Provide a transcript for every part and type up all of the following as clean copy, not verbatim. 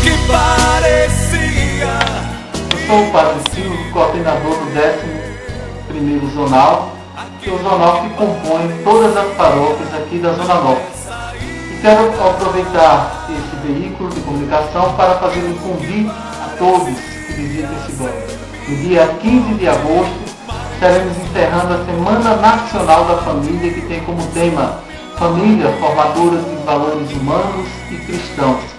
que parecia. Eu sou o Padre Silvio, coordenador do 11º Zonal, que é o zonal que compõe todas as paróquias aqui da Zona Norte. E quero aproveitar esse veículo de comunicação para fazer um convite a todos que visitem esse banco. No dia 15 de agosto, estaremos encerrando a Semana Nacional da Família, que tem como tema Família, formadora de valores humanos e cristãos.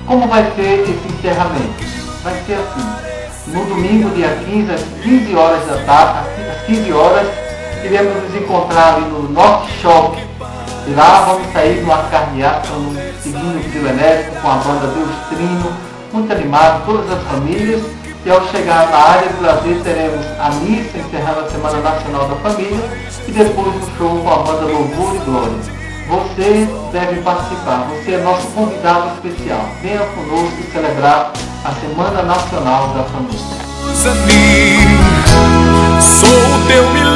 Como vai ser esse encerramento? Vai ser assim: no domingo, dia 15, às 15 horas da tarde, às 15 horas, iremos nos encontrar ali no Norte Shopping. E lá vamos sair numa carreata, seguindo o trio enérgico com a banda Deus Trino, muito animado, todas as famílias. E ao chegar na área de lazer, teremos a missa, encerrando a Semana Nacional da Família, e depois o show com a banda Louvor e Glória. Você deve participar, você é nosso convidado especial. Venha conosco celebrar a Semana Nacional da Família. Sou o teu milagre.